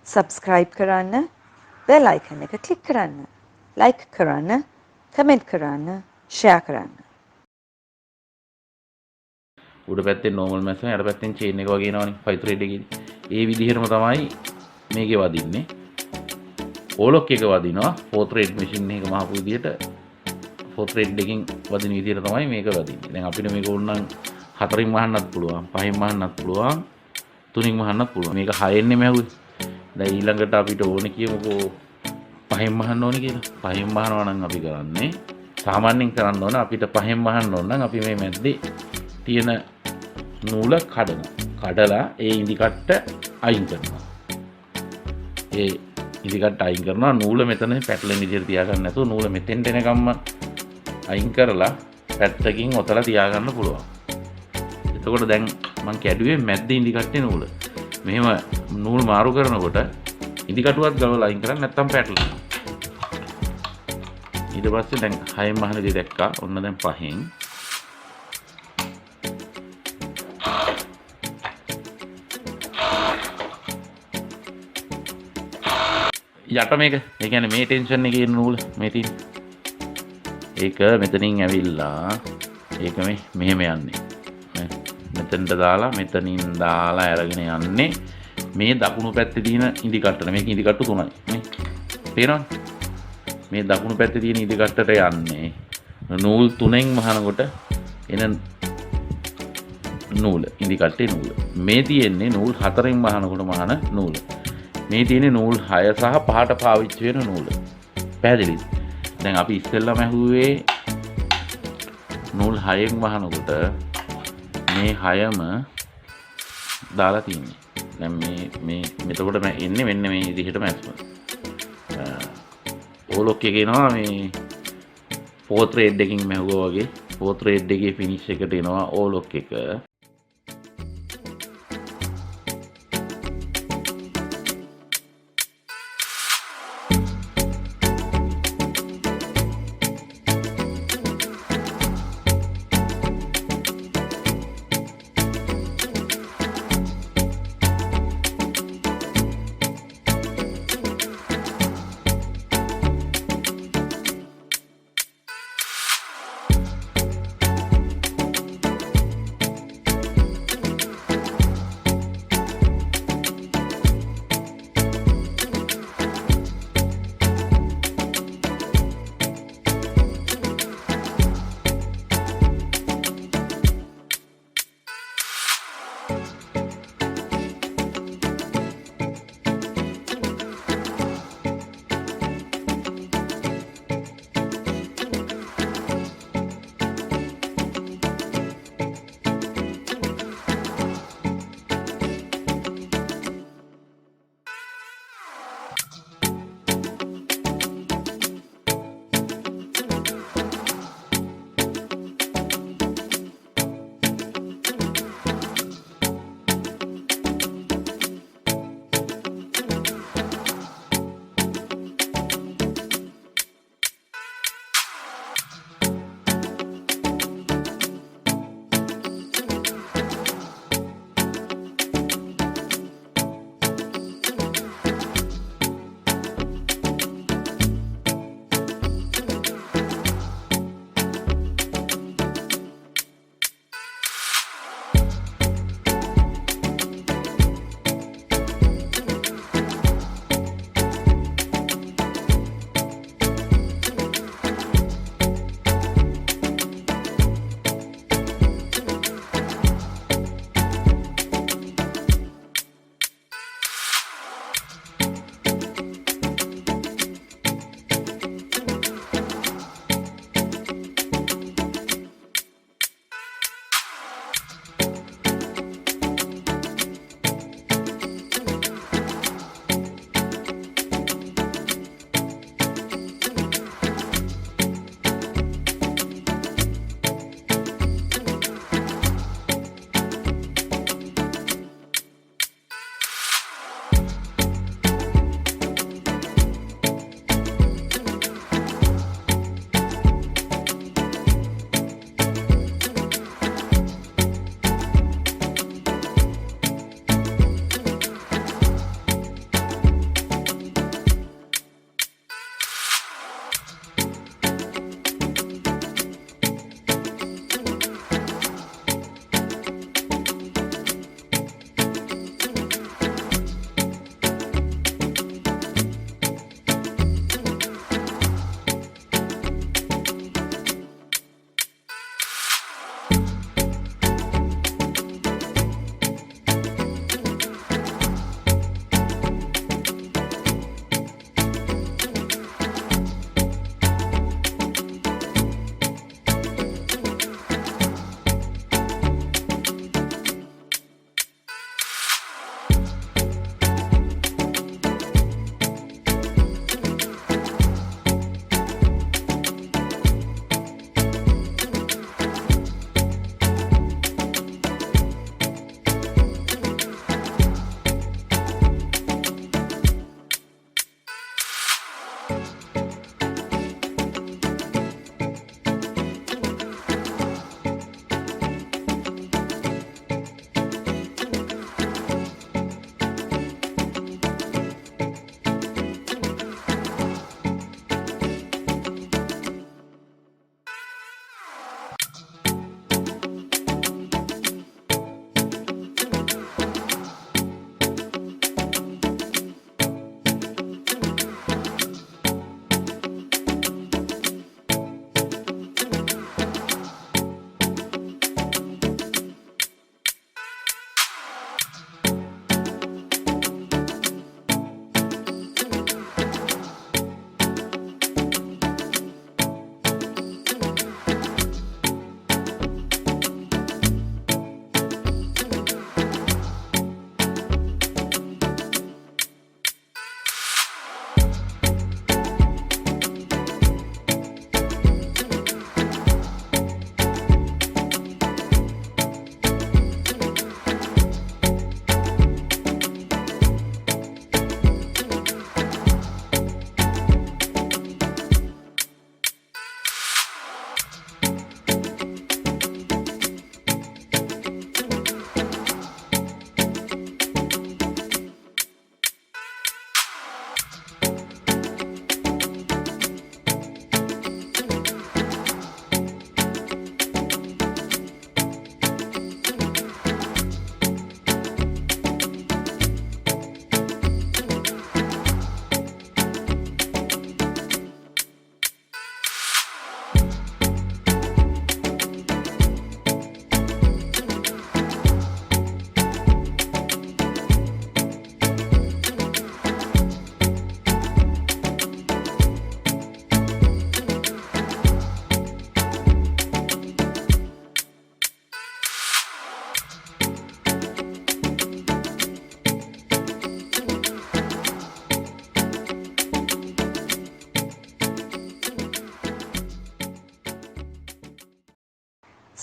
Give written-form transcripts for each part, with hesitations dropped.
subscribe කරන්න, bell icon එක click කරන්න, like කරන්න, comment කරන්න, share කරන්න. උඩ පැත්තෙන් normal මැස්සම යට පැත්තෙන් chain එක වගේ එනවනේ 5 thread එකේ. ඒ විදිහටම තමයි මේකේ වදින්නේ. ඕලොක් එක වදිනවා 4 thread machine එක මහපු විදිහට 4 thread එකකින් වදින විදිහට තමයි මේක වදින්නේ. දැන් අපිට මේක ඕනනම් 4න් වහන්නත් පුළුවන්, 5න් වහන්නත් පුළුවන්, 3න් වහන්නත් පුළුවන්. මේක 6න්නේ මැහුවේ. දැන් ඊළඟට අපිට ඕනේ කියමුකෝ 5න් වහන්න ඕනේ කියලා. 5න් වහනවා නම් අපි කරන්නේ සාමාන්‍යයෙන් කරන්න ඕන අපිට 5න් වහන්න ඕන නම් අපි මේ මැද්දේ තියෙන නූල කඩලා ඒ ඉදි කට්ට අයින් කරනවා. ඒ ඉදි කට්ට අයින් කරනවා නූල මෙතන පැටලෙන විදිහට තියාගන්න නැතුව නූල මෙතෙන්ට එනකම්ම අයින් කරලා පැත්තකින් ඔතලා තියාගන්න පුළුවන්. එතකොට දැන් මම කැඩුවේ මැද්දේ ඉදි කට්ටේ නූල. මෙහෙම නූල් මාරු කරනකොට ඉදි කටුවත් ගලවලා අයින් කරන්නේ නැත්තම් පැටලෙනවා. ඊට පස්සේ දැන් 6න් වහන දේ දැක්කා. ඔන්න දැන් 5න් යට මේක ඒ කියන්නේ මේ ටෙන්ෂන් එකේ ඉන්න නූල මේ තියෙන ඒක මෙතනින් ඇවිල්ලා ඒක මෙහෙම යන්නේ මෙතෙන්ට දාලා මෙතනින් දාලා අරගෙන යන්නේ මේ දකුණු පැත්තේ තියෙන ඉදි කට්ටට මේක ඉදි කට්ටු තුනයි නේ තේරෙනවද මේ දකුණු පැත්තේ තියෙන ඉදි කට්ටට යන්නේ නූල් තුනෙන් වහනකොට එන නූල ඉදි කට්ටේ නූල මේ තියෙන්නේ නූල් හතරෙන් වහනකොට වහන නූල මේ තියෙන්නේ නූල් 6 සහ 5ට පාවිච්චි වෙන නූල. පැහැදිලිද? දැන් අපි ඉස්සෙල්ලාම ඇහුවේ නූල් 6න් වහනකොට මේ 6ම දාලා තියෙන්නේ. දැන් මෙතකොට මම එන්නේ මෙන්න මේ විදිහට මැස්ම. ඕලොක් එකේ එනවා මේ 4 thread එකකින් මැහුවා වගේ 4 thread එකේ finish එකට එනවා ඕලොක් එක.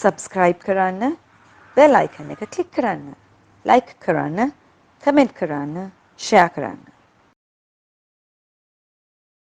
subscribe කරන්න, bell icon එක click කරන්න, like කරන්න, comment කරන්න, share කරන්න.